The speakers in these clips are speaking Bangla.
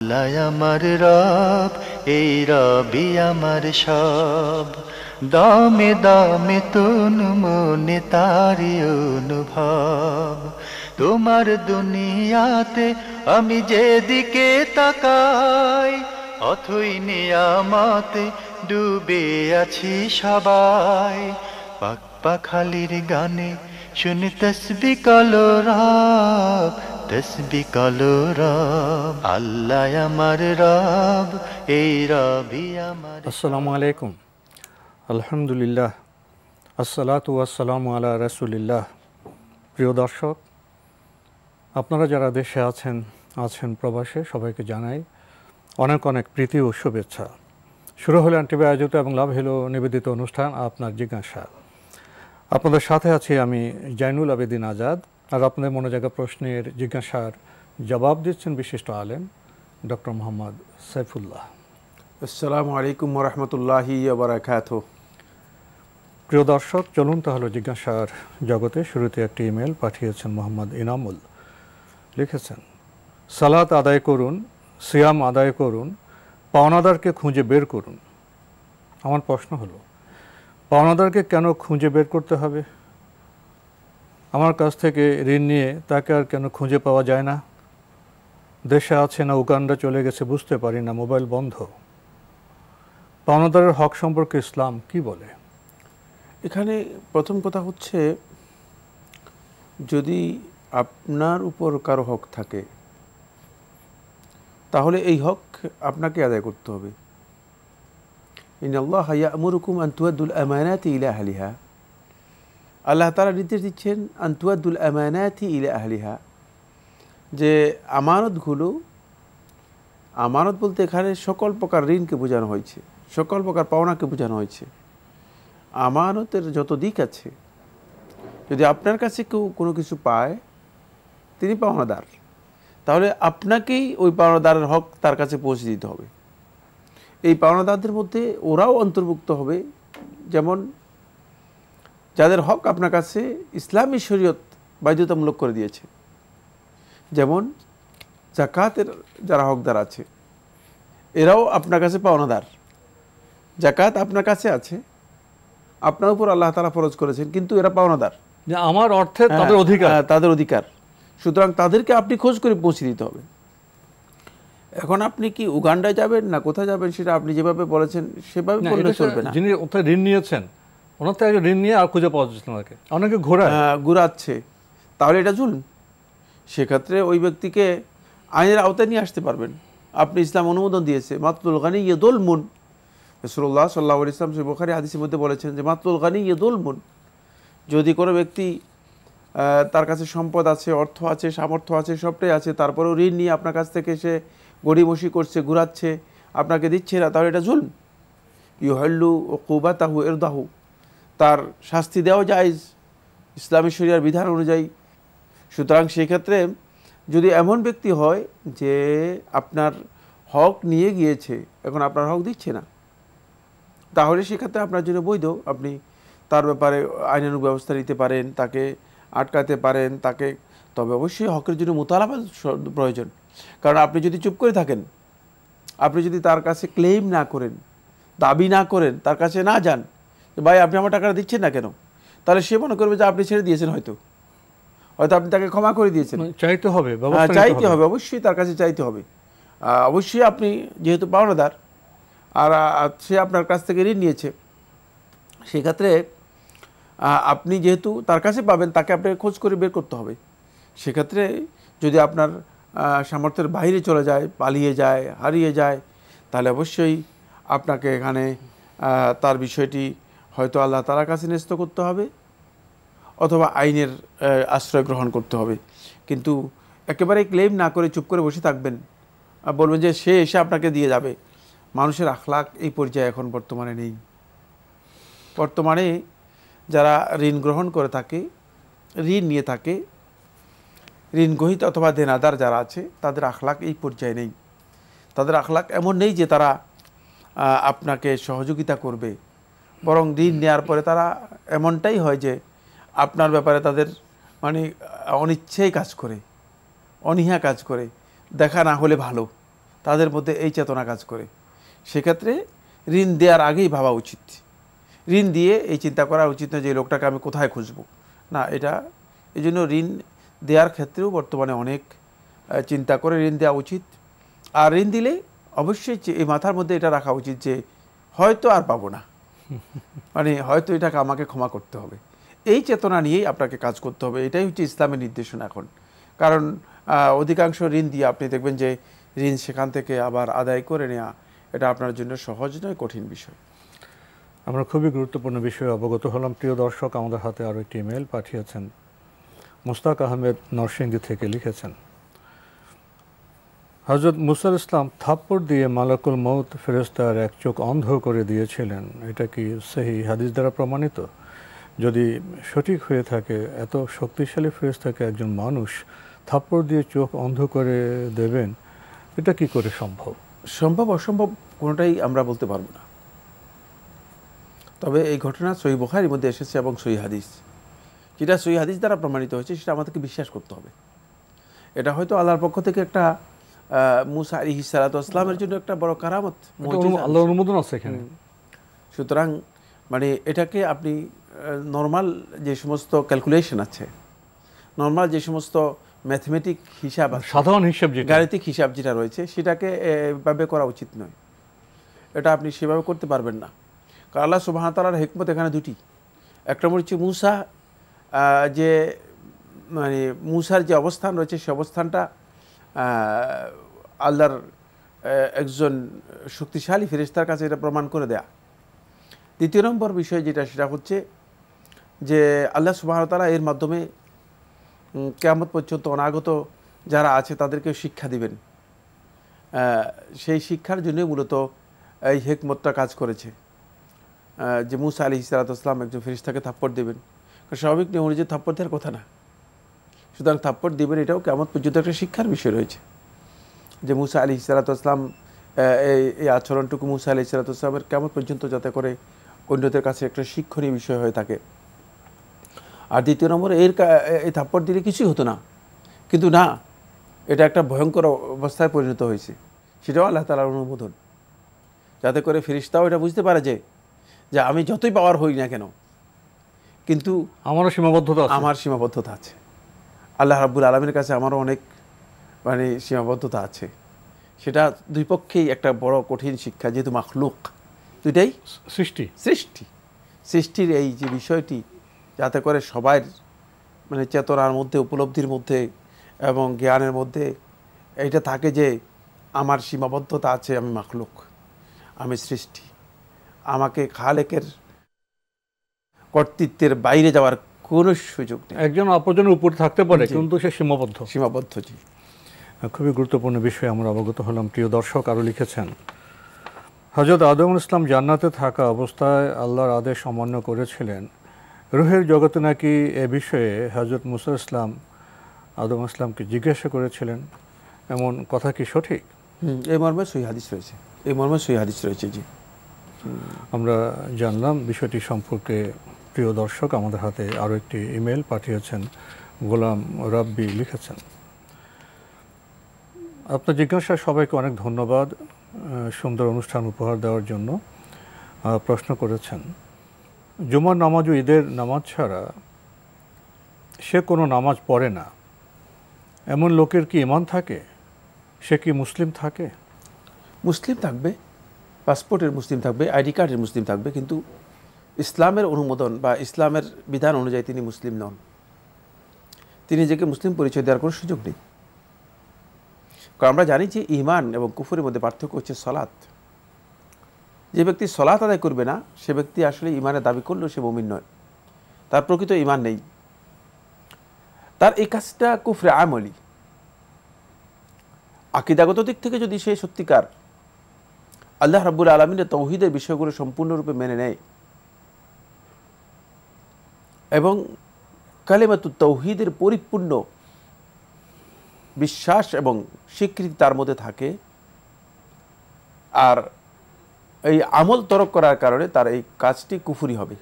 আল্লাহ আমার রব, এই রবি আমার সব, দামে দামে তন মনে তারি অনুভব। তোমার দুনিয়াতে আমি যেদিকে তাকাই, অথই নিয়ামতে ডুবে আছি সবাই। পাক পাখালির গানে শুনে তসবিহ কালো রব, তসবিহ কালো রব। আল্লাহ আমার রব, এই রবি আমার। আসসালামু আলাইকুম। আলহামদুলিল্লাহ, আসসালাতু ওয়াসসালামু আলা রাসূলিল্লাহ। প্রিয় দর্শক, আপনারা যারা দেশে আছেন প্রবাসে, সবাইকে জানাই অনেক অনেক প্রীতি ও শুভেচ্ছা। শুরু হলো এনটিভি আয়োজিত এবং লাভ হলো নিবেদিত অনুষ্ঠান আপনার জিজ্ঞাসা। আপনাদের সাথে আছি আমি জাইনুল আবেদিন আজাদ, আর আপনাদের মনে জাগা প্রশ্নের জিজ্ঞাসার জবাব দিচ্ছেন বিশিষ্ট আলেম ডক্টর মোহাম্মদ সাইফুল্লাহ। আসসালামু আলাইকুম ওয়া রাহমাতুল্লাহি ওয়া বারাকাতুহু। প্রিয় দর্শক, চলুন তাহলে জিজ্ঞাসার জগতে। শুরুতে একটি ইমেল পাঠিয়েছেন মোহাম্মদ ইনামুল। লিখেছেন, সালাত আদায় করুন, সিয়াম আদায় করুন, পাওনাদারকে খুঁজে বের করুন। আমার প্রশ্ন হলো, পাওনাদারকে কেন খুঁজে বের করতে হবে? আমার কাছ থেকে ঋণ নিয়ে তাকে আর কেন খুঁজে পাওয়া যায় না? দেশে আছে না উগান্ডা চলে গেছে বুঝতে পারি না, মোবাইল বন্ধ। পাওনাদারের হক সম্পর্কে ইসলাম কি বলে? এখানে প্রথম কথা হচ্ছে, যদি আপনার উপর কারো হক থাকে তাহলে এই হক আপনাকে আদায় করতে হবে। ইন্নাল্লাহা ইয়া'মুরুকুম আন তুআদ্দুল আমানাতি ইলা আহলিহা। আল্লাহ তাআলা নির্দেশ দিচ্ছেন আন তুআদ্দুল আমানাতি ইলা আহলিহা, যে আমানতগুলো, আমানত বলতে এখানে সকল প্রকার ঋণকে বোঝানো হয়েছে, সকল প্রকার পাওনাকে বোঝানো হয়েছে। আমানতের যত দিক আছে, যদি আপনার কাছে কেউ কোনো কিছু পায়, তিনি পাওনাদার, তাহলে আপনাকেই ওই পাওনাদারের হক তার কাছে পৌঁছে দিতে হবে। এই পাওনাদারদের মধ্যে ওরাও অন্তর্ভুক্ত হবে, যেমন যাদের হক আপনার কাছে ইসলামী শরীয়ত বাধ্যতামূলক করে দিয়েছে। যেমন জাকাতের যারা হকদার আছে, এরাও আপনার কাছে পাওনাদার। জাকাত আপনার কাছে আছে, আপনার উপর আল্লাহ তাআলা ফরজ করেছেন, কিন্তু এরা পাওনাদার, যে আমার অর্থে তাদের অধিকার, তাদের অধিকার। সুতরাং তাদেরকে আপনি খোঁজ করে পৌঁছে দিতে হবে। এখন আপনি কি উগান্ডায় যাবেন না কোথায় যাবেন, সেটা আপনি যেভাবে বলেছেন সেভাবে বললে চলবে না। যিনি ওখানে ঋণ নিয়েছেন, ওনার থেকে ঋণ নিয়ে আর খুঁজে পাওয়া যাচ্ছে না, অনেকে ঘোরাচ্ছে, তাহলে এটা জুলুম। সেক্ষেত্রে ওই ব্যক্তিকে আইনের আওতায় নিয়ে আসতে পারবেন। আপনি ইসলাম অনুমোদন দিয়েছে, মাতলুল গানি ইয়াদুলমুন। রাসূলুল্লাহ সাল্লাল্লাহু আলাইহি ওয়াসাল্লাম সহিহ বুখারী হাদিসের মধ্যে বলেছেন যে মাতলুল গানি ইয়াদুলমুন। যদি কোনো ব্যক্তি তার কাছে সম্পদ আছে, অর্থ আছে, সামর্থ্য আছে, সবটাই আছে, তারপরেও ঋণ নিয়ে আপনার কাছ থেকে সে গড়িমসি করছে, ঘুরাচ্ছে, আপনাকে দিচ্ছে না, তাহলে এটা জুলম। ইউহাল্লু উকুবাতাহু ইরদাহু, তার শাস্তি দেওয়া জায়েজ ইসলামী শরিয়ার বিধান অনুযায়ী। সুতরাং সেই ক্ষেত্রে যদি এমন ব্যক্তি হয় যে আপনার হক নিয়ে গিয়েছে, এখন আপনার হক দিচ্ছে না, তাহলে সেক্ষেত্রে আপনার জন্য বৈধ। আপনি তার ব্যাপারে আইনানুগ ব্যবস্থা নিতে পারেন, তাকে আটকাতে পারেন, তাকে। তবে অবশ্যই হকের জন্য মুতালাবা প্রয়োজন। কারণ আপনি যদি চুপ করে থাকেন, আপনি যদি তার কাছে ক্লেম না করেন, দাবি না করেন, তার কাছে না যান যে ভাই আপনি আমার টাকাটা দিচ্ছেন না কেন, তাহলে সে মনে করবে যে আপনি ছেড়ে দিয়েছেন, হয়তো আপনি তাকে ক্ষমা করে দিয়েছেন। চাইতে হবে, অবশ্যই তার কাছে চাইতে হবে। অবশ্যই আপনি যেহেতু পাওনাদার আর সে আপনার কাছ থেকে ঋণ নিয়েছে, সেক্ষেত্রে আপনি যেহেতু তার কাছে পাবেন, তাকে আপনাকে খোঁজ করে বের করতে হবে। সেক্ষেত্রে যদি আপনার সামর্থ্যের বাইরে চলে যায়, পালিয়ে যায়, হারিয়ে যায়, তাহলে অবশ্যই আপনাকে এখানে তার বিষয়টি হয়তো আল্লাহ তাআলার কাছে ন্যস্ত করতে হবে, অথবা আইনের আশ্রয় গ্রহণ করতে হবে। কিন্তু একেবারে ক্লেম না করে চুপ করে বসে থাকবেন, বলবেন যে সে এসে আপনাকে দিয়ে যাবে। মানুষের আখলাক এই পর্যায়ে এখন বর্তমানে নেই। বর্তমানে যারা ঋণ গ্রহণ করে থাকে, ঋণ নিয়ে থাকে, ঋণ গ্রহীত অথবা দেনাদার যারা আছে, তাদের আখলাক এই পর্যায়ে নেই। তাদের আখলাক এমন নেই যে তারা আপনাকে সহযোগিতা করবে, বরং ঋণ নেওয়ার পরে তারা এমনটাই হয় যে আপনার ব্যাপারে তাদের অনিচ্ছেই কাজ করে, অনীহা কাজ করে, দেখা না হলে ভালো, তাদের মধ্যে এই চেতনা কাজ করে। সেক্ষেত্রে ঋণ দেওয়ার আগেই ভাবা উচিত। ঋণ দিয়ে এই চিন্তা করা উচিত নয় যে এই লোকটাকে আমি কোথায় খুঁজব। না, এটা এই জন্য ঋণ দেওয়ার ক্ষেত্রেও বর্তমানে অনেক চিন্তা করে ঋণ দেওয়া উচিত। আর ঋণ দিলে অবশ্যই এই মাথার মধ্যে এটা রাখা উচিত যে হয়তো আর পাবো না, মানে হয়তো এটাকে আমাকে ক্ষমা করতে হবে। এই চেতনা নিয়েই আপনাকে কাজ করতে হবে। এটাই হচ্ছে ইসলামের নির্দেশনা এখন। কারণ অধিকাংশ ঋণ দিয়ে আপনি দেখবেন যে ঋণ সেখান থেকে আবার আদায় করে নেওয়া এটা আপনার জন্য সহজ নয়, কঠিন বিষয়। আমরা খুবই গুরুত্বপূর্ণ বিষয়ে অবগত হলাম। প্রিয় দর্শক, আমাদের হাতে আরও একটি ইমেল পাঠিয়েছেন। মুস্তাক আহমেদ নরসিংদী থেকে লিখেছেন, হযরত মুসা ইসলাম থাপ্পড় দিয়ে মালাকুল মউত ফেরেশতার এক চোখ অন্ধ করে দিয়েছিলেন। এটা কি সহিহ হাদিস দ্বারা প্রমাণিত? যদি সঠিক হয়ে থাকে, এত শক্তিশালী ফেরেশতাকে একজন মানুষ থাপ্পড় দিয়ে চোখ অন্ধ করে দেবেন, এটা কি করে সম্ভব? সম্ভব অসম্ভব কোনোটাই আমরা বলতে পারবো না। তবে এই ঘটনা সহিহ বুখারীর মধ্যে এসেছে এবং সহিহ হাদিস, যেটা সহিহ হাদিস দ্বারা প্রমাণিত হয়েছে সেটা আমাদেরকে বিশ্বাস করতে হবে। এটা হয়তো আল্লাহর পক্ষ থেকে একটা মুসা আলাইহিস সালাতু ওয়াস সালামের জন্য একটা বড় কারামত, আল্লাহর অনুমোদন আছে এখানে। সুতরাং মানে এটাকে আপনি নর্মাল যে সমস্ত ক্যালকুলেশন আছে, নর্মাল যে সমস্ত ম্যাথমেটিক হিসাব আছে, সাধারণ হিসাব, গাণিতিক হিসাব যেটা রয়েছে, সেটাকে এভাবে করা উচিত নয়। এটা আপনি সেভাবে করতে পারবেন না। কারণ আল্লাহ সুবহানাহু ওয়া তাআলার হিকমত এখানে দুটি। একটা হচ্ছে মুসা, যে মানে মুসার যে অবস্থান রয়েছে সে অবস্থানটা আল্লাহর একজন শক্তিশালী ফেরেশতার কাছে এটা প্রমাণ করে দেয়া। দ্বিতীয় নম্বর বিষয় যেটা, সেটা হচ্ছে যে আল্লাহ সুবহানাহু ওয়া তাআলা এর মাধ্যমে কিয়ামত পর্যন্ত অনাগত যারা আছে তাদেরকে শিক্ষা দিবেন। সেই শিক্ষার জন্য মূলত এই হিকমতটা কাজ করেছে যে মুসা আলাইহিস সালাতু ওয়াস সালাম একজন ফেরেশতাকে থাপ্পড় দেবেন। স্বাভাবিক নিয়ম অনুযায়ী থাপ্পড় দেওয়ার কথা না, সুতরাং থাপ্পড় দিবেন এটাও কিয়ামত পর্যন্ত একটা শিক্ষার বিষয় রয়েছে। যে মুসা আলাইহিস সালাতু ওয়াস সালাম এই আচরণটুকু মুসা আলাইহিস সালাতু ওয়াস সালামের কিয়ামত পর্যন্ত যাতে করে অন্যদের কাছে একটা শিক্ষণীয় বিষয় হয়ে থাকে। আর দ্বিতীয় নম্বরে এই থাপ্পড় দিলে কিছুই হতো না, কিন্তু না, এটা একটা ভয়ঙ্কর অবস্থায় পরিণত হয়েছে। সেটাও আল্লাহ তাআলার অনুমোদন, যাতে করে ফেরেশতাও এটা বুঝতে পারে যে আমি যতই পাওয়ার হই না কেন, কিন্তু আমার সীমাবদ্ধতা আছে। আল্লাহ রাব্বুল আলামিনের কাছে আমারও অনেক মানে সীমাবদ্ধতা আছে। সেটা দুই পক্ষেই একটা বড় কঠিন শিক্ষা, যেহেতু মাখলুক দুইটাই সৃষ্টির এই যে বিষয়টি, যাতে করে সবার মানে চেতনার মধ্যে, উপলব্ধির মধ্যে এবং জ্ঞানের মধ্যে এইটা থাকে যে আমার সীমাবদ্ধতা আছে, আমি মাখলুক, আমি সৃষ্টি, আমাকে খালেকের কর্তৃত্বের বাইরে যাওয়ার কোনো সুযোগ নেই। একজন অপরজনের উপরে থাকতে পারে, কিন্তু সে সীমাবদ্ধ। জি, খুবই গুরুত্বপূর্ণ বিষয়ে আমরা অবগত হলাম। প্রিয় দর্শক, আরও লিখেছেন, হযরত আদম ইসলাম জান্নাতে থাকা অবস্থায় আল্লাহর আদেশ অমান্য করেছিলেন। রুহের জগতে নাকি এ বিষয়ে হযরত মুসা ইসলাম আদম ইসলামকে জিজ্ঞাসা করেছিলেন, এমন কথা কি সঠিক? এই মর্মে সহিহ হাদিস রয়েছে। জি, আমরা জানলাম বিষয়টি সম্পর্কে। প্রিয় দর্শক, আমাদের হাতে আরও একটি ইমেল পাঠিয়েছেন। গোলাম রাব্বি লিখেছেন, আপনার জিজ্ঞাসা সবাইকে অনেক ধন্যবাদ সুন্দর অনুষ্ঠান উপহার দেওয়ার জন্য। প্রশ্ন করেছেন, জুমার নামাজ ও ঈদের নামাজ ছাড়া সে কোনো নামাজ পড়ে না, এমন লোকের কি ঈমান থাকে? সে কি মুসলিম থাকে? মুসলিম থাকবে, পাসপোর্টের মুসলিম থাকবে, আইডি কার্ডের মুসলিম থাকবে, কিন্তু ইসলামের অনুমোদন বা ইসলামের বিধান অনুযায়ী তিনি মুসলিম নন। তিনি নিজেকে মুসলিম পরিচয় দেওয়ার কোনো সুযোগ নেই। কারণ আমরা জানি যে ঈমান এবং কুফরের মধ্যে পার্থক্য হচ্ছে সলাত। যে ব্যক্তি সলাত আদায় করবে না, সে ব্যক্তি আসলে ঈমানের দাবি করলেও সে মুমিন নয়, তার প্রকৃত ঈমান নেই। তার এই কাজটা কুফরে আমলি। আকীদাগত দিক থেকে যদি সে সত্যিকার আল্লাহ রাব্বুল আলামিনের তাওহীদের বিষয়গুলো সম্পূর্ণরূপে মেনে নেয় এবং কালিমাতুত তাওহীদের পরিপূর্ণ বিশ্বাস এবং স্বীকৃতি তার মধ্যে থাকে, আর এই আমল তরক করার কারণে তার এই কাজটি কুফরি হবে,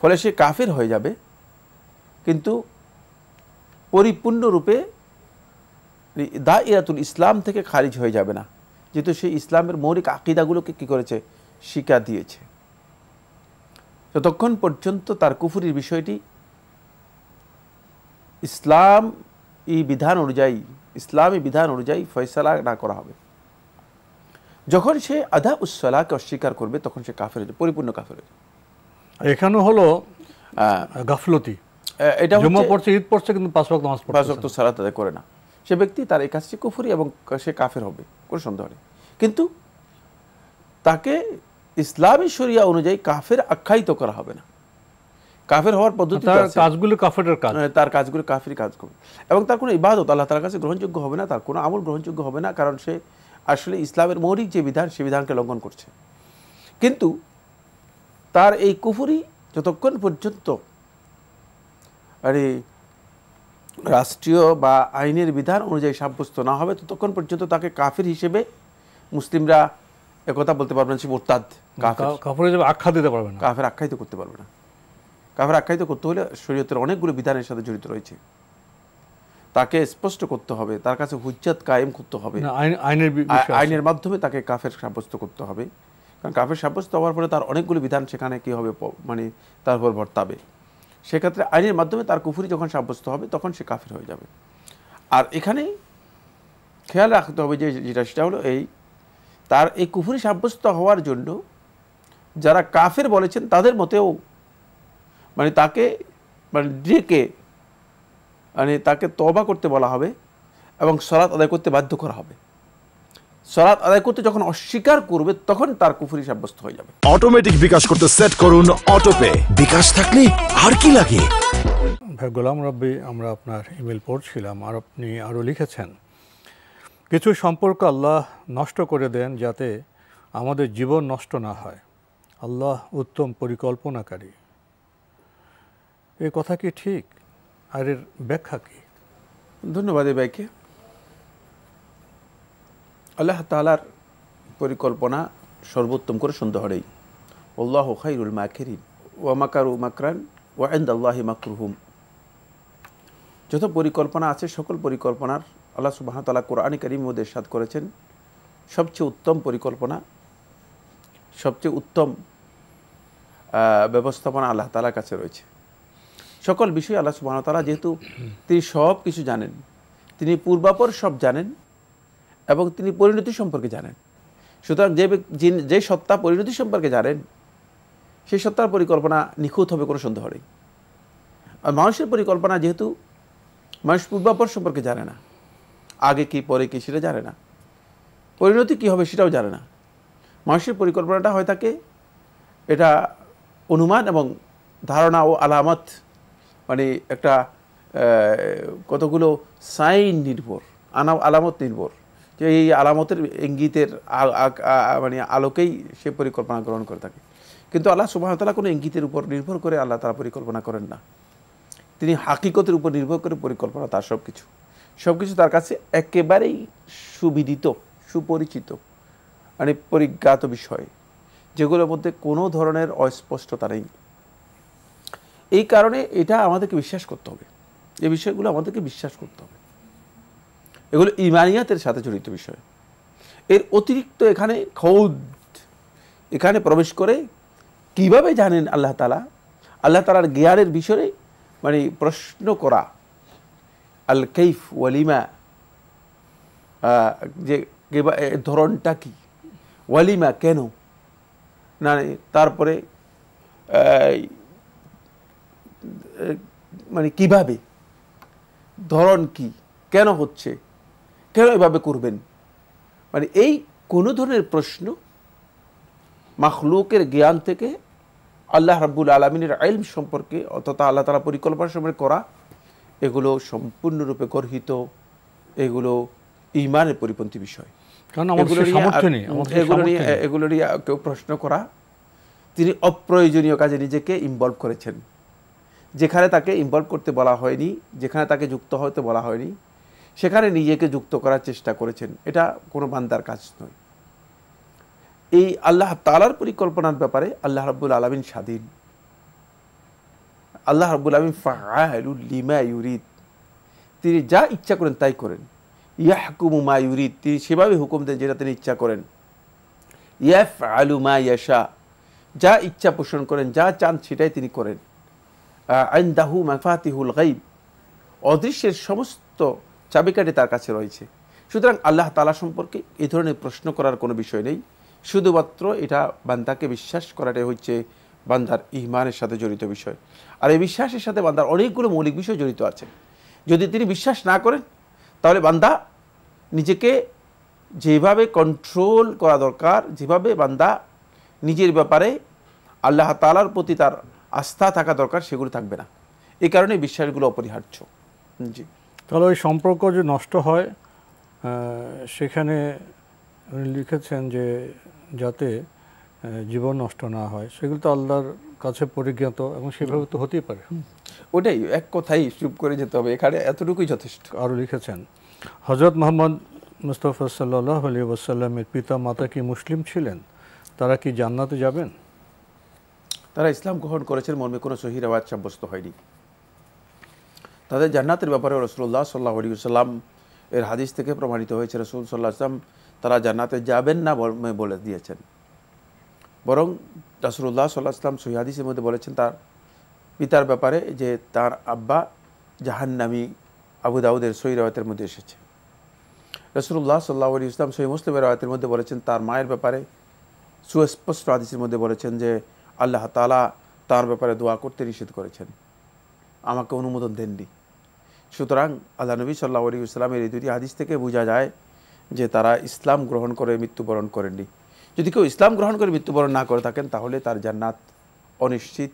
ফলে সে কাফির হয়ে যাবে, কিন্তু পরিপূর্ণরূপে দায়রাতুল ইসলাম থেকে খারিজ হয়ে যাবে না, যেহেতু সেই ইসলামের মৌলিক আকীদাগুলোকে কি করেছে, শিক্ষা দিয়েছে। যতক্ষণ পর্যন্ত তার কুফরির বিষয়টি ইসলামী বিধান অনুযায়ী ফয়সালা না করা হবে, যখন সে আদা উসসালাকে অস্বীকার করবে তখন সে কাফের হয়ে যাবে, পরিপূর্ণ কাফের হয়ে যাবে। এখানে হলো গাফলতি, এটা জুমা পড়ছে, ঈদ পড়ছে, কিন্তু 5 ওয়াক্ত নামাজ পড়ছে, 5 ওয়াক্ত সালাত আদায় করে না, সে ব্যক্তি তার এই কাজটি কুফরি এবং সে কাফের হবে, কোনো সন্দেহ নেই। কিন্তু তাকে ইসলামী শরিয়া অনুযায়ী কাফের আখ্যায়িত করা হবে না। কাফের হওয়ার পদ্ধতি তার কাজগুলো কাফেরের কাজ, তার কাজগুলো কাফেরি কাজ করবে, এবং তার কোনো ইবাদত আল্লাহ তাআলার কাছে গ্রহণযোগ্য হবে না, তার কোনো আমল গ্রহণযোগ্য হবে না, কারণ সে আসলে ইসলামের মৌলিক যে বিধান সে বিধানকে লঙ্ঘন করছে। কিন্তু তার এই কুফরি যতক্ষণ পর্যন্ত রাষ্ট্রীয় বা আইনের বিধান অনুযায়ী সাব্যস্ত না হবে ততক্ষণ পর্যন্ত তাকে কাফির হিসেবে মুসলিমরা একথা বলতে পারবে না, সে মুরতাদ কাফের হিসেবে আখ্যা দিতে পারবে না, কাফের আখ্যায়িত করতে পারবে না। কাফের আখ্যায়িত করতে হলে শরীয়তের অনেকগুলো বিধানের সাথে জড়িত রয়েছে, তাকে স্পষ্ট করতে হবে, তার কাছে হুজ্জাত কায়েম করতে হবে, আইনের মাধ্যমে তাকে কাফের সাব্যস্ত করতে হবে। কারণ কাফের সাব্যস্ত হওয়ার পরে তার অনেকগুলো বিধান সেখানে কি হবে, মানে তার উপর বর্তাবে। সেক্ষেত্রে আইনের মাধ্যমে তার কুফরি যখন সাব্যস্ত হবে তখন সে কাফের হয়ে যাবে। আর এখানে খেয়াল রাখতে হবে যে যেটা সেটা হলো তার এই কুফরি সাব্যস্ত হওয়ার জন্য যারা কাফের বলেছেন তাদের মতেও তাকে ডেকে তাকে তওবা করতে বলা হবে এবং সালাত আদায় করতে বাধ্য করা হবে। সালাত আদায় করতে যখন অস্বীকার করবে তখন তার কুফরি সাব্যস্ত হয়ে যাবে। অটোমেটিক বিকাশ করতে সেট করুন অটোপে, বিকাশ থাকলে আর কি লাগে। ভাই গোলাম রাব্বি, আমরা আপনার ইমেল পড়ছিলাম আর আপনি আরও লিখেছেন, কিছু সম্পর্ক আল্লাহ নষ্ট করে দেন যাতে আমাদের জীবন নষ্ট না হয়। আল্লাহ উত্তম পরিকল্পনাকারী। এই কথা কি ঠিক, আর এর ব্যাখ্যা কি? ধন্যবাদ এই ভাইকে। আল্লাহ তাআলার পরিকল্পনা সর্বোত্তম করে সন্দেহ নেই। আল্লাহু খায়রুল মাকিরিন ওয়া মাকারু মাকরান ওয়া ইনদাল্লাহি মাকরুহুম। যত পরিকল্পনা আছে সকল পরিকল্পনার আল্লাহ সুবহানাহু ওয়া তাআলা কোরআনে কারীমের মধ্যে ইরশাদ করেছেন, সবচেয়ে উত্তম পরিকল্পনা, সবচেয়ে উত্তম ব্যবস্থাপনা আল্লাহ তাআলার কাছে রয়েছে। সকল বিষয় আল্লাহ সুবহানাহু ওয়া তাআলা যেহেতু তিনি সব কিছু জানেন, তিনি পূর্বাপর সব জানেন এবং তিনি পরিণতি সম্পর্কে জানেন। সুতরাং যে সত্তা পরিণতি সম্পর্কে জানেন সেই সত্তার পরিকল্পনা নিখুঁত হবে, কোনো সন্দেহ নেই। আর মানুষের পরিকল্পনা যেহেতু মানুষ পূর্বাপর সম্পর্কে জানে না, আগে কি পরে কি সেটা জানে না, পরিণতি কি হবে সেটাও জানে না। মানুষের পরিকল্পনাটা হয় থাকে এটা অনুমান এবং ধারণা ও আলামত, একটা কতগুলো সাইন নির্ভর, আলামত নির্ভর, যে এই আলামতের ইঙ্গিতের আলোকেই সে পরিকল্পনা গ্রহণ করে থাকে। কিন্তু আল্লাহ সুবহানাহু ওয়া তাআলা কোনো ইঙ্গিতের উপর নির্ভর করে আল্লাহ তাআলা পরিকল্পনা করেন না। তিনি হাকিকতের উপর নির্ভর করে পরিকল্পনা, তার সব কিছু তার কাছে একেবারেই সুবিদিত, সুপরিচিত, পরিজ্ঞাত বিষয়, যেগুলোর মধ্যে কোনো ধরনের অস্পষ্টতা নেই। এই কারণে এটা আমাদেরকে বিশ্বাস করতে হবে, এই বিষয়গুলো আমাদেরকে বিশ্বাস করতে হবে। এগুলো ঈমানিয়াতের সাথে জড়িত বিষয়। এর অতিরিক্ত এখানে প্রবেশ করে কিভাবে জানেন আল্লাহ তাআলার জ্ঞানের বিষয়ে প্রশ্ন করা, আল কাইফ ওয়ালিমা, যে ধরনটা কি, ওয়ালিমা কেন, তারপরে কিভাবে, ধরন কি, কেন হচ্ছে, কেন এভাবে করবেন, এই কোনো ধরনের প্রশ্ন মাখলুকের জ্ঞান থেকে আল্লাহ রাব্বুল আলামিনের ইলম সম্পর্কে অর্থাৎ আল্লাহ তাআলা পরিকল্পনা সম্পর্কে করা, এগুলো সম্পূর্ণরূপে গর্হিত, এগুলো ঈমানের পরিপন্থী বিষয়। এগুলো নিয়ে কেউ প্রশ্ন করা, তিনি অপ্রয়োজনীয় কাজে নিজেকে ইনভলভ করেছেন। যেখানে তাকে ইনভলভ করতে বলা হয়নি, যেখানে তাকে যুক্ত হতে বলা হয়নি, সেখানে নিজেকে যুক্ত করার চেষ্টা করেছেন। এটা কোনো বান্দার কাজ নয়। এই আল্লাহ তাআলার পরিকল্পনার ব্যাপারে আল্লাহ রাব্বুল আলামিন স্বাধীন। আল্লাহ রাব্বুল আলামিন ফাআলুল লিমা ইউরিদ, তিনি যা ইচ্ছা করেন তাই করেন। ইয়াহকুমু মা ইউরিদ, তিনি সেভাবে হুকুম দেন যেটা তিনি ইচ্ছা করেন। ইয়াফআলু মা ইয়াশা, যা ইচ্ছা পোষণ করেন, যা চান সেটাই তিনি করেন। ইনদাহু মাফাতিহুল গায়ব, অদৃশ্যের সমস্ত চাবিকাঠি তার কাছে রয়েছে। সুতরাং আল্লাহ তাআলা সম্পর্কে এই ধরনের প্রশ্ন করার কোনো বিষয় নেই, শুধুমাত্র এটা বান্দাকে বিশ্বাস করাটাই হচ্ছে বান্দার ঈমানের সাথে জড়িত বিষয়। আর এই বিশ্বাসের সাথে বান্দার অনেকগুলো মৌলিক বিষয় জড়িত আছে। যদি তিনি বিশ্বাস না করেন তাহলে বান্দা নিজেকে যেভাবে কন্ট্রোল করা দরকার, যেভাবে বান্দা নিজের ব্যাপারে আল্লাহ তাআলার প্রতি তার আস্থা থাকা দরকার, সেগুলো থাকবে না। এই কারণে বিশ্বাসগুলো অপরিহার্য। জি, তাহলে ওই সম্পর্ক যে নষ্ট হয়, সেখানে উনি লিখেছেন যে যাতে জীবন নষ্ট না হয়, সেগুলো তো আল্লাহর কাছে পরিজ্ঞাত এবং সেভাবে তো হতেই পারে। ওটাই এক কথাই চুপ করে যেতে হবে, এখানে এতটুকুই যথেষ্ট। আরও লিখেছেন, হযরত মুহাম্মদ মুস্তাফা সাল্লাল্লাহু আলাইহি ওয়াসাল্লামের পিতা মাতা কি মুসলিম ছিলেন? তারা কি জান্নাতে যাবেন? তারা ইসলাম গ্রহণ করেছেন মর্মে কোনো সহিহ রিওয়ায়াত সাব্যস্ত হয়নি। তাদের জান্নাতের ব্যাপারে রাসূলুল্লাহ সাল্লাল্লাহু আলাইহি ওয়াসাল্লাম এর হাদিস থেকে প্রমাণিত হয়েছে। রাসূল সাল্লাল্লাহু আলাইহি ওয়াসাল্লাম তারা জান্নাতে যাবেন না বলে দিয়েছেন, বরং রাসূলুল্লাহ সাল্লাল্লাহু আলাইহি ওয়াসাল্লাম সহিহ হাদিসের মধ্যে বলেছেন তার পিতার ব্যাপারে যে তার আব্বা জাহান্নামী। আবু দাউদের সহিহ রিওয়ায়াতের মধ্যে এসেছে। রাসূলুল্লাহ সাল্লাল্লাহু আলাইহি ওয়াসাল্লাম সহিহ মুসলিমের রিওয়ায়াতের মধ্যে বলেছেন তার মায়ের ব্যাপারে সুস্পষ্ট হাদিসের মধ্যে বলেছেন যে আল্লাহ তাআলা তার ব্যাপারে দোয়া করতে নিষেধ করেছেন, আমাকে অনুমোদন দেননি। সুতরাং আল্লাহ নবী সাল্লাল্লাহু আলাইহি ওয়াসাল্লামের এই দুটি হাদিস থেকে বোঝা যায় যে তারা ইসলাম গ্রহণ করে মৃত্যুবরণ করেননি। যদি কেউ ইসলাম গ্রহণ করে মৃত্যুবরণ না করে থাকেন তাহলে তার জান্নাত অনিশ্চিত,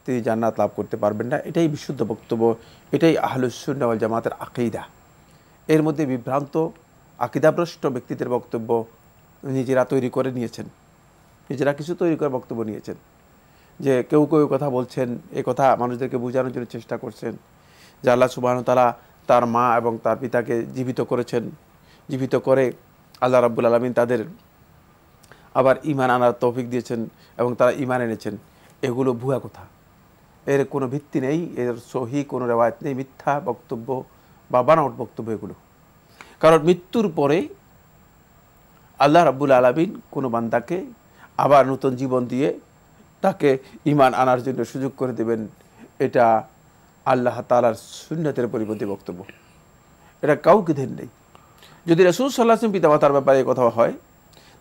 তিনি জান্নাত লাভ করতে পারবেন না। এটাই বিশুদ্ধ বক্তব্য, এটাই আহলুস সুন্নাহ ওয়াল জামাতের আকীদা। এর মধ্যে বিভ্রান্ত আকীদাভ্রষ্ট ব্যক্তিদের বক্তব্য নিজেরা তৈরি করে নিয়েছেন, নিজেরা কিছু তৈরি করে বক্তব্য নিয়েছেন, যে কেউ কেউ কথা বলছেন, এই কথা মানুষদেরকে বোঝানোর জন্য চেষ্টা করছেন যে আল্লাহ সুবহানাহু ওয়া তাআলা তার মা এবং তার পিতাকে জীবিত করেছেন, জীবিত করে আল্লাহ রাব্বুল আলামিন তাদের আবার ঈমান আনার তৌফিক দিয়েছেন এবং তারা ঈমান এনেছেন। এগুলো ভুয়া কথা, এর কোনো ভিত্তি নেই, এর সহিহ কোনো রিওয়ায়াত নেই, মিথ্যা বক্তব্য বা বানাওয়াট বক্তব্য এগুলো। কারণ মৃত্যুর পরে আল্লাহ রাব্বুল আলামিন কোনো বান্দাকে আবার নতুন জীবন দিয়ে তাকে ঈমান আনার জন্য সুযোগ করে দেবেন, এটা আল্লাহ তাআলার সুন্নতের পরিপন্থী বক্তব্য, এটা কাউকে দেন নেই। যদি রাসূল সাল্লাল্লাহু আলাইহি ওয়াসাল্লাম পিতামাতার ব্যাপারে কথা হয়,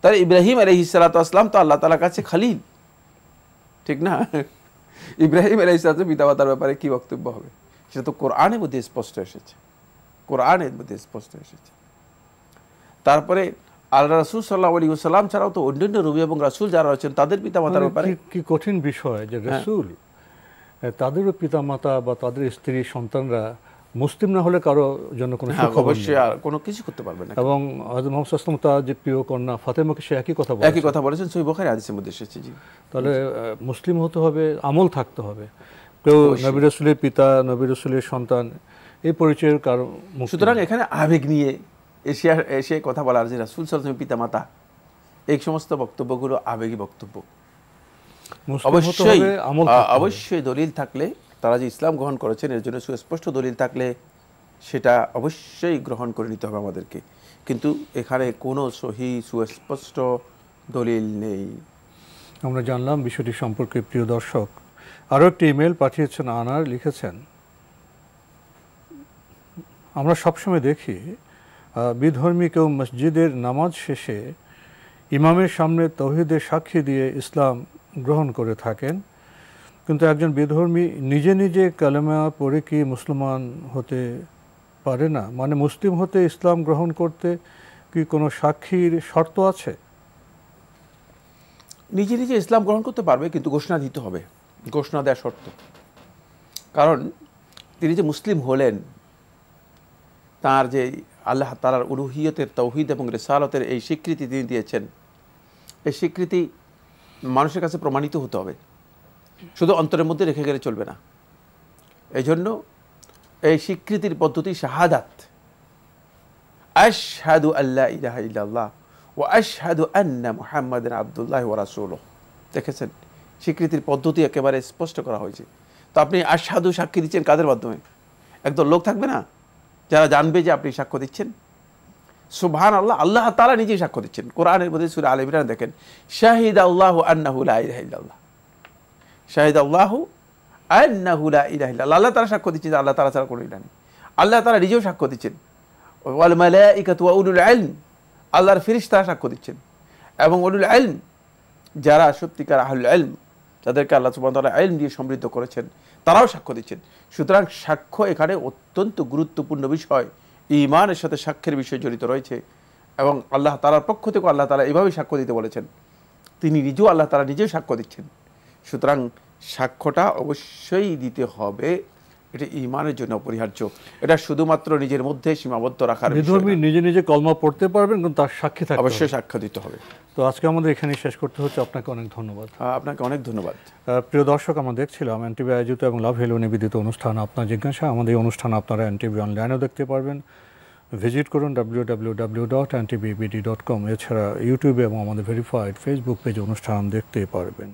তাহলে ইব্রাহিম আলাইহিস সালাতু ওয়াস সালাম তো আল্লাহ তাআলার কাছে খলিল, ঠিক না? ইব্রাহিম আলাইহিস সালাতু পিতামাতার ব্যাপারে কি বক্তব্য হবে? সেটা তো কোরআনের মধ্যে স্পষ্ট এসেছে, কোরআনের মধ্যে স্পষ্ট এসেছে। তারপরে আল্লাহ রাসূল সাল্লাল্লাহু আলাইহি ওয়াসাল্লাম ছাড়াও তো অন্যান্য নবী এবং রাসূল যারা আছেন তাদের পিতামাতার ব্যাপারে কি কঠিন বিষয় যে রাসূল তাদেরও পিতামাতা বা তাদের স্ত্রী সন্তানরা মুসলিম না হলে কারো জন্য কোনো সুখবর নেই, অবশ্যই আর কোনো কিছু করতে পারবে না। এবং হযরত মুহাম্মদ সাল্লাল্লাহু আলাইহি ওয়াসাল্লাম তার যে প্রিয় কন্যা ফাতেমাকে সে একই কথা বলেছেন, সহিহ বুখারী হাদিসের মধ্যে এসেছে। জি, তাহলে মুসলিম হতে হবে, আমল থাকতে হবে। কেউ নবী রাসূলের পিতা, নবী রাসূলের সন্তান, এই পরিচয়ের কারো। সুতরাং এখানে আবেগ নিয়ে এসে কথা বলার যে রাসূল সাল্লাল্লাহু আলাইহি ওয়াসাল্লাম পিতা মাতা, এই সমস্ত বক্তব্যগুলো আবেগী বক্তব্য। অবশ্যই দলিল থাকলে, তারা যে ইসলাম গ্রহণ করেছেন এর জন্য সুস্পষ্ট দলিল থাকলে সেটা অবশ্যই গ্রহণ করে নিতে হবে আমাদেরকে, কিন্তু এখানে কোনো সহিহ সুস্পষ্ট দলিল নেই। আমরা জানলাম বিষয়টি সম্পর্কে। প্রিয় দর্শক, আরও একটি ইমেল পাঠিয়েছেন আনার, লিখেছেন আমরা সবসময় দেখি বিধর্মী কেউ মসজিদের নামাজ শেষে ইমামের সামনে তাওহীদের সাক্ষী দিয়ে ইসলাম গ্রহণ করে থাকেন, কিন্তু একজন বিধর্মী নিজে নিজে কালেমা পড়ে কি মুসলমান হতে পারে না? মানে মুসলিম হতে ইসলাম গ্রহণ করতে কি কোনো সাক্ষীর শর্ত আছে? নিজে নিজে ইসলাম গ্রহণ করতে পারবে, কিন্তু ঘোষণা দিতে হবে, ঘোষণা দেওয়া শর্ত। কারণ তিনি যে মুসলিম হলেন, তার যে আল্লাহ তাআলার উলুহিয়তের, তাওহীদ এবং রিসালাতের এই স্বীকৃতি তিনি দিয়েছেন, এই স্বীকৃতি মানুষের কাছে প্রমাণিত হতে হবে, শুধু অন্তরের মধ্যে রেখে গেলে চলবে না। এই জন্য এই স্বীকৃতির পদ্ধতি শাহাদাত, আশহাদু আল্লা ইলাহা ইল্লাল্লাহ ওয়া আশহাদু আন্না মুহাম্মাদান আবদুল্লাহি ওয়া রাসূলুহু। দেখেছেন, স্বীকৃতির পদ্ধতি একেবারে স্পষ্ট করা হয়েছে। তো আপনি আশহাদু সাক্ষী দিচ্ছেন কাদের মাধ্যমে? একদল লোক থাকবে না যারা জানবে যে আপনি সাক্ষ্য দিচ্ছেন, সুবহানাল্লাহ, আল্লাহ তাআলা নিজেই সাক্ষ্য দিচ্ছেন। কোরআনের মধ্যে সূরা আলে ইমরান দেখেন, শাহিদাল্লাহু আন্নাহু লা ইলাহা ইল্লাল্লাহ, শাহিদাল্লাহু আন্নাহু লা ইলাহা ইল্লাল্লাহ, আল্লাহ তাআলা সাক্ষ্য দিচ্ছেন যে আল্লাহ তাআলা ছাড়া কোনো ইলাহ নেই। আল্লাহ তাআলা নিজেও সাক্ষ্য দিচ্ছেন, ওয়াল মালাইকাতু ওয়া উলুল ইলম, আল্লাহর ফেরেশতারা সাক্ষ্য দিচ্ছেন, এবং উলুল ইলম যারা সত্যিকার আহলুল ইলম, যাদেরকে আল্লাহ সুবহানাহু ওয়া তাআলা ইলম দিয়ে সমৃদ্ধ করেছেন, তারাও সাক্ষ্য দিচ্ছেন। সুতরাং সাক্ষ্য এখানে অত্যন্ত গুরুত্বপূর্ণ বিষয়, ঈমানের সাথে সাক্ষ্যের বিষয় জড়িত রয়েছে। এবং আল্লাহ তাআলার পক্ষ থেকে আল্লাহ তাআলা এভাবেই সাক্ষ্য দিতে বলেছেন, তিনি নিজেও আল্লাহ তাআলা নিজেও সাক্ষ্য দিচ্ছেন। সুতরাং সাক্ষ্যটা অবশ্যই দিতে হবে, এটা ঈমানের জন্য অপরিহার্য। এটা শুধুমাত্র নিজের মধ্যে সীমাবদ্ধ রাখার বিষয় না। নিজে নিজে কলমা পড়তে পারবেন, কিন্তু তার সাক্ষী থাকতে হবে, অবশ্যই সাক্ষ্য দিতে হবে। তো আজকে আমাদের এখানে শেষ করতে হচ্ছে। আপনাকে অনেক ধন্যবাদ। আপনাকে অনেক ধন্যবাদ। প্রিয় দর্শক, আমরা দেখছিলাম এনটিভি আয়োজিত এবং লাভ হেলো নিবেদিত অনুষ্ঠান আপনার জিজ্ঞাসা। আমাদের এই অনুষ্ঠান আপনারা এনটিভি অনলাইনেও দেখতে পারবেন, ভিজিট করুন www.ntvbd.com। এছাড়া ইউটিউবে এবং আমাদের ভেরিফাইড ফেসবুক পেজে অনুষ্ঠান দেখতে পারবেন।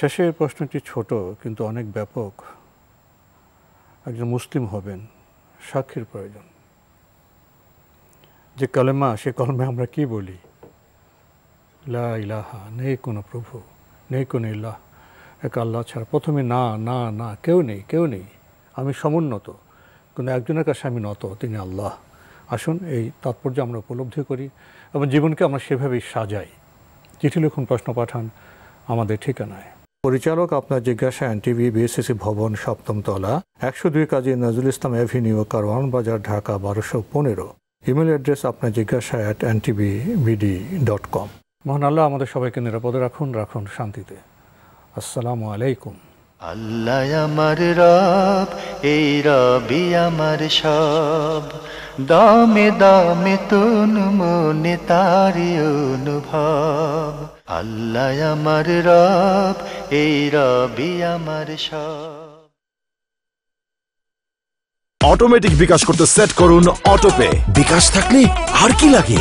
শেষের প্রশ্নটি ছোট কিন্তু অনেক ব্যাপক। একজন মুসলিম হবেন, সাক্ষীর প্রয়োজন। যে কালেমা, সে কলমে আমরা কি বলি? লা ইলাহা, নেই কোনো প্রভু, নেই কোনো ইলাহ, এক আল্লাহ ছাড়া। প্রথমে না না না, কেউ নেই, কেউ নেই, আমি সমুন্নত, কিন্তু একজনের কাছে আমি নত, তিনি আল্লাহ। আসুন এই তাৎপর্য আমরা উপলব্ধি করি এবং জীবনকে আমরা সেভাবেই সাজাই। চিঠি লিখুন, প্রশ্ন পাঠান আমাদের ঠিকানায়। পরিচালক আপনার জিজ্ঞাসা, এনটিভি, বিএসসিসি ভবন, 7ম তলা, 102 কাজী নজরুল ইসলাম অ্যাভিনিউ, কারওয়ান বাজার, ঢাকা 1215। ইমেল অ্যাড্রেস আপনার জিজ্ঞাসা @ntvbd.com। মহান আল্লাহ আমাদের সবাইকে নিরাপদে রাখুন, রাখুন শান্তিতে। আসসালামু আলাইকুম। আল্লাহ আমার রব, এই রবি আমার সব, দামে দামে তুন মনে তারি অনুভব। আল্লাহ আমার রব, এই রবি আমার সব। অটোমেটিক বিকাশ করতে সেট করুন অটোপে। বিকাশ থাকলে আর কি লাগে।